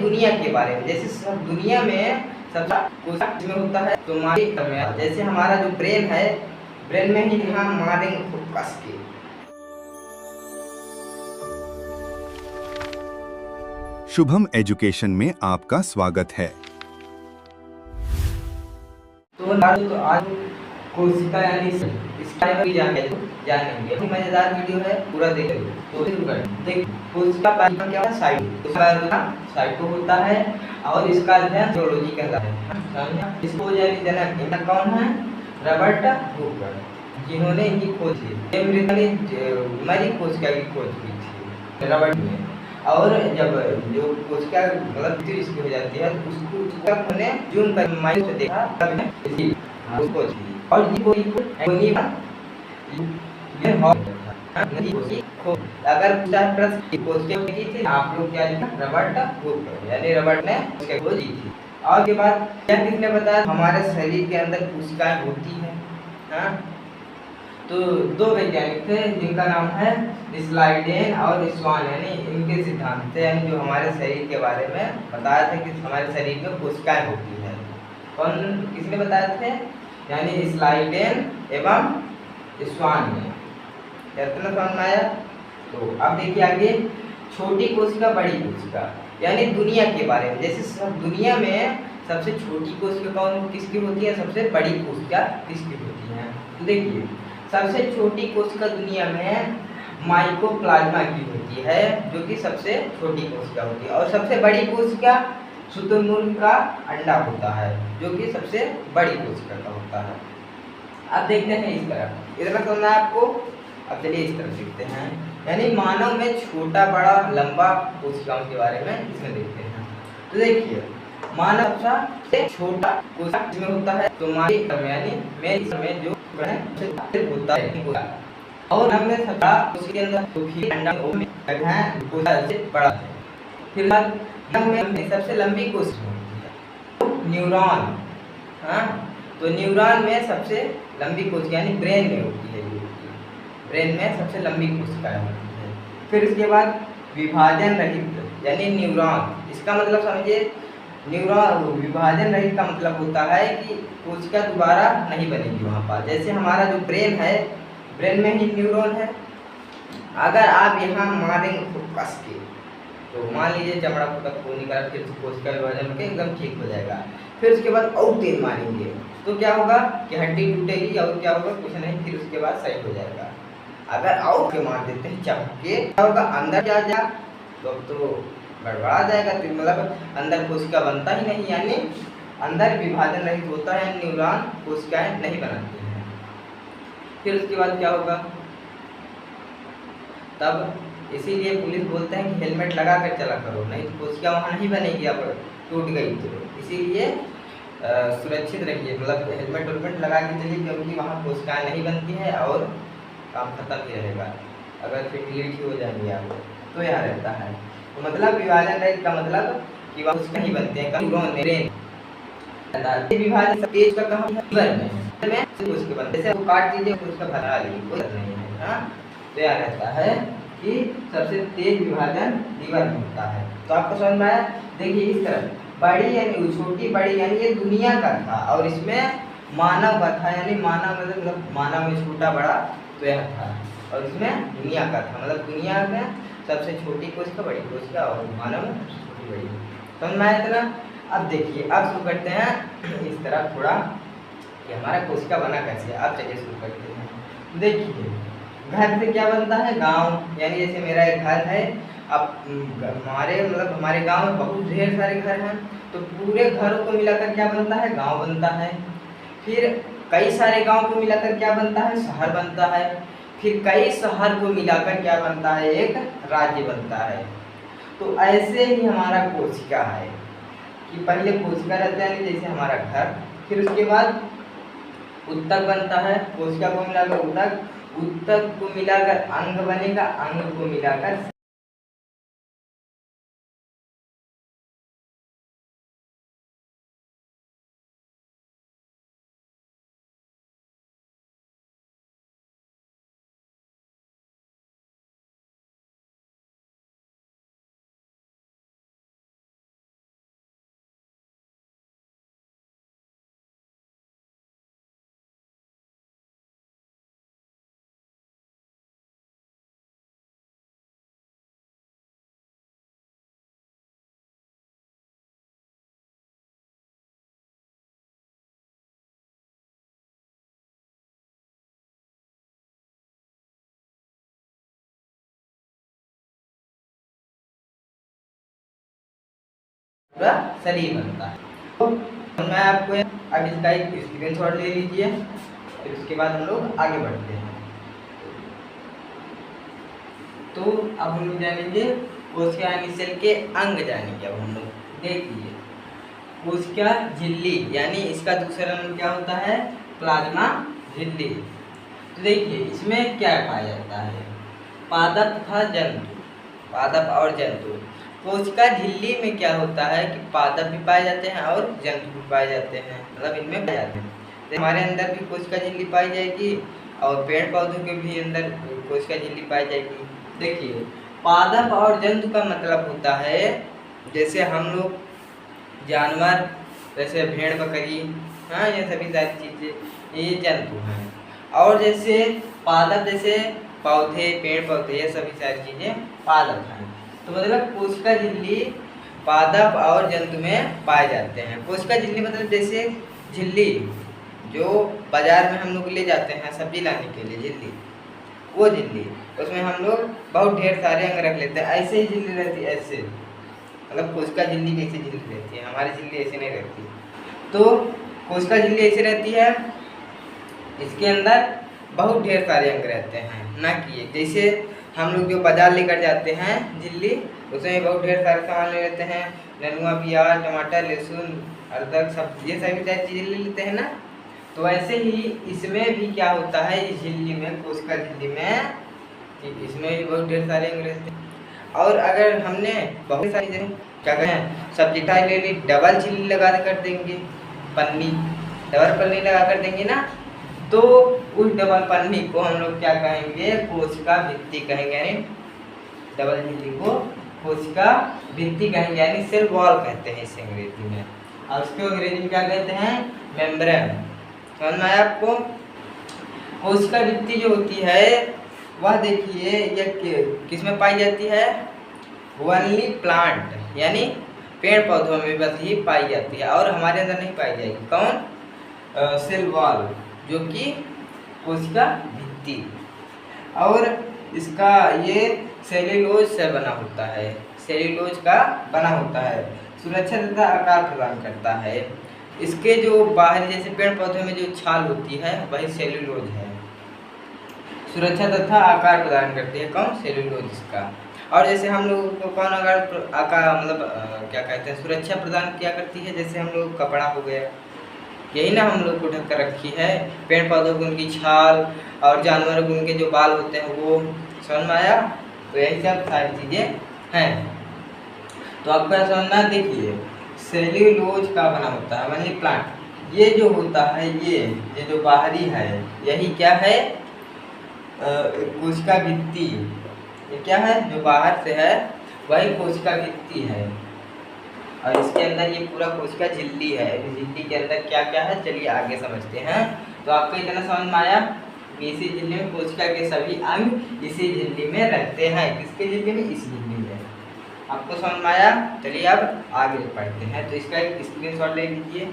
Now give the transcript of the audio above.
दुनिया के बारे में, जैसे सब दुनिया में सब कुछ में होता है तो जैसे हमारा जो ब्रेन है, ब्रेन में ही हम मारेंगे खूब कस के। शुभम एजुकेशन में आपका स्वागत है। तो आज कोशिका यानी इसके बारे में जानेंगे। मजेदार वीडियो है, पूरा देखें। तो शुरू करें। देखिए, कोशिका का क्या है? साइटो होता है और इसका अध्ययन जूलॉजी कहलाता है। इसको जनक कौन है? रॉबर्ट हुकर, जिन्होंने इनकी खोज की। मरी कोशिका की खोज की थी रॉबर्ट ने। और जब जो कोशिका मतलब इसकी हो जाती है तो उसको उन्होंने जूम कर माइक्रोस्कोप से देखा उसको और अगर प्रश्न की थी आप लोग क्या लिखा? रॉबर्ट हुकर, यानी रॉबर्ट ने उसकी खोज की थी। और के बाद क्या किसने बताया? हमारे शरीर के अंदर कोशिकाएं होती हैं। हाँ, तो दो वैज्ञानिक थे जिनका नाम है स्लाइडेन और स्वान, यानी इनके सिद्धांत थे, यानी जो हमारे शरीर के बारे में बताया था कि हमारे शरीर में कोशिकाएं होती है। कौन किसने बताया थे? यानी स्लाइडेन एवं स्वान ने। इतना समझ में आया? तो अब देखिए आगे, छोटी कोशिका बड़ी कोशिका, यानी दुनिया के बारे में, जैसे सब दुनिया में सबसे छोटी कोशिका कौन किसकी होती है? सबसे बड़ी कोशिका किसकी होती है? तो देखिए, सबसे छोटी कोशिका दुनिया में माइकोप्लाज्मा की होती है, जो कि सबसे छोटी कोशिका होती है। और सबसे बड़ी कोशिका शुतुरमुर्ग का अंडा होता है, जो कि सबसे बड़ी कोशिका का होता है। अब देखते हैं इस तरफ, इतना समझना है आपको? अब चलिए इस तरफ देखते हैं, यानी मानव में छोटा बड़ा लंबा कोशिकाओं के बारे में इसमें देखते हैं। तो देखिए, मानव सबसे छोटा कोशिका जिसमें होता है तो यानी में जो होता है, और हमने सबका उसके अंदर दुखी अंडा कोशिका से बड़ा है। फिर बाद में सबसे लंबी कोशिका होती है न्यूरॉन। हाँ, तो न्यूरॉन में सबसे लंबी कोशिका यानी ब्रेन में होती है, ब्रेन में सबसे लंबी कोशिका होती है। फिर इसके बाद विभाजन रहित यानी न्यूरॉन, इसका मतलब समझिए, न्यूरॉन विभाजन रहित का मतलब होता है कि कोशिका दोबारा नहीं बनेगी वहाँ पर। जैसे हमारा जो ब्रेन है, ब्रेन में ही न्यूरॉन है। अगर आप यहाँ मारेंगे खूब कस के तो मान लीजिए चमड़ा तक खून निकाल, फिर कोशिका विभाजन होकर एकदम ठीक हो जाएगा। फिर उसके बाद और तेज मारेंगे तो क्या होगा कि हड्डी टूटेगी, और क्या होगा? कुछ नहीं, फिर उसके बाद सही हो जाएगा। अगर और के मार देते हैं चपके, क्या होगा? अंदर क्या जा तो गड़बड़ा जाएगा, तो मतलब अंदर कोशिका बनता ही नहीं, यानी अंदर विभाजन रहित होता है, न्यूरॉन कोशिकाएं नहीं बनाती हैं। फिर उसके बाद क्या होगा? तब इसीलिए पुलिस बोलते हैं कि हेलमेट लगा कर चला करो, नहीं तो कोशिका वहाँ नहीं बनेगी, अब टूट गई तो। इसीलिए सुरक्षित रहिए, मतलब हेलमेट लगा के चलिए, क्योंकि वहाँ कोशिकाएं नहीं बनती है और काम खत्म ही रहेगा। अगर फर्टिलिटी हो जाएगी आपको तो यहाँ रहता है। तो मतलब विभाजन रहित का मतलब कि वह उसका ही बनते हैं विभाजन तेज का कहाँ में उसके बनते हैं, वो काट दीजिए उसका भरा लीजिए, कोई नहीं है। हाँ, तो यहाँ रहता है कि सबसे तेज विभाजन लीवर में होता है। तो आपको समझ में आया? देखिए इस तरह बड़ी यानी छोटी बड़ी, यानी ये दुनिया का था, और इसमें मानव का था, यानी मानव मतलब मानव में छोटा बड़ा तो यह था, और इसमें दुनिया का था, मतलब दुनिया में सबसे छोटी कोशिका बड़ी कोशिका और मानव में छोटी बड़ी। समझ में आया इतना? अब देखिए, अब शुरू करते हैं इस तरह थोड़ा कि हमारा कोशिका बना कैसे। अब चलिए शुरू करते हैं। देखिए, घर से क्या बनता है? गांव, यानी जैसे मेरा एक घर है, अब हमारे गांव में बहुत ढेर सारे घर हैं, तो पूरे घरों को मिलाकर क्या बनता है? गांव बनता है। फिर कई सारे गांव को मिलाकर क्या बनता है? शहर बनता है। फिर कई शहर को मिलाकर क्या बनता है? एक राज्य बनता है। तो ऐसे ही हमारा कोशिका है कि पहले कोशिका रहता है जैसे हमारा घर, फिर उसके बाद उत्तक बनता है, कोशिका को मिलाकर उत्तक, उत्तक को मिलाकर अंग बनेगा, अंग को मिलाकर पूरा शरीर बनता है। तो मैं आपको अब इसका एक स्क्रीनशॉट ले लीजिए, फिर उसके बाद हम लोग आगे बढ़ते हैं। तो अब हम लोग जानेंगे कोशिका यानी सेल के अंग जानेंगे। अब हम लोग देखिए कोशिका झिल्ली यानी इसका दूसरा नाम क्या होता है, प्लाज्मा झिल्ली। तो देखिए इसमें क्या पाया जाता है, पादप तथा जंतु, पादप और जंतु। कोशिका झिल्ली में क्या होता है कि पादप भी पाए जाते हैं और जंतु भी पाए जाते हैं, मतलब इनमें पाए जाते हैं। तो हमारे अंदर भी कोशिका झिल्ली पाई जाएगी और पेड़ पौधों के भी अंदर कोशिका झिल्ली पाई जाएगी। देखिए पादप और जंतु का मतलब होता है जैसे हम लोग जानवर, जैसे भेड़ बकरी, हाँ ये सभी सारी चीज़ें ये जंतु हैं। और जैसे पादप जैसे पौधे, पेड़ पौधे, ये सभी सारी चीज़ें पादप हैं। तो मतलब कोशिका झिल्ली पादप और जंतु में पाए जाते हैं। कोशिका झिल्ली मतलब जैसे झिल्ली जो बाजार में हम लोग ले जाते हैं सब्जी लाने के लिए, झिल्ली, वो झिल्ली, उसमें हम लोग बहुत ढेर सारे अंग रख लेते हैं। ऐसे ही झिल्ली रहती है, ऐसे मतलब कोशिका झिल्ली कैसी झिल्ली रहती है, हमारी झिल्ली ऐसे नहीं रहती। तो कोशिका झिल्ली ऐसे रहती है, इसके अंदर बहुत ढेर सारे अंग रहते हैं, ना कि जैसे हम लोग जो बाजार लेकर जाते हैं झिल्ली, उसमें बहुत ढेर सारे सामान ले लेते हैं, नेनुआ, प्याज, टमाटर, लहसुन, अदरक, सब ये सभी सारी चीज़ें ले लेते हैं ना। तो ऐसे ही इसमें भी क्या होता है, इस झिल्ली में, कोशिका झिल्ली में, इसमें भी बहुत ढेर सारे अंग रहते हैं। और अगर हमने बहुत सारी क्या कहें सब्जी ले ली, डबल झिल्ली लगा कर देंगे, पन्नी, डबल पन्नी लगा कर देंगे ना, तो उस डबल पन्नी को हम लोग क्या कहेंगे, कोशिका भित्ति कहेंगे, यानी डबल झिल्ली को कोशिका भित्ति कहेंगे, यानी सेल वॉल कहते हैं इसे अंग्रेजी में। और उसको अंग्रेजी में क्या कहते हैं, मेम्ब्रेन। समझ में आया आपको। कोशिका भित्ति जो होती है वह देखिए ये किसमें पाई जाती है, ओनली प्लांट यानी पेड़ पौधों में बस ही पाई जाती है, और हमारे अंदर नहीं पाई जाएगी। कौन, सेल वॉल, जो कि कोशिका भित्ति। और इसका ये सेल्यूलोज से बना होता है, सेल्यूलोज का बना होता है, सुरक्षा तथा आकार प्रदान करता है। इसके जो बाहरी जैसे पेड़ पौधों में जो छाल होती है वही सेल्यूलोज है, सुरक्षा तथा आकार प्रदान करती है। कौन, सेल्यूलोज इसका। और जैसे हम लोगों को कौन आकार मतलब क्या कहते हैं, सुरक्षा प्रदान किया करती है, जैसे हम लोग कपड़ा हो गया, यही ना हम लोग को ढक कर रखी है, पेड़ पौधों को उनकी छाल और जानवरों को उनके जो बाल होते हैं वो। समझ में आया। तो यही सब सारी चीज़ें हैं। तो आपका समझ में, देखिए सेल्यूलोज का बना होता है मनी प्लांट। ये जो होता है ये जो बाहरी है यही क्या है, कोशिका भित्ति। ये क्या है, जो बाहर से है वही कोशिका भित्ति है, और इसके अंदर ये पूरा कोशिका झिल्ली है। झिल्ली के अंदर क्या क्या है, चलिए आगे समझते हैं। तो आपको इतना समझ में आया कि इसी झिल्ली में कोशिका के सभी अंग इसी झिल्ली में रहते हैं। किसके झिल्ली में, इस झिल्ली में। आपको समझ में आया। चलिए अब आगे पढ़ते हैं। तो इसका एक स्क्रीनशॉट ले लीजिए।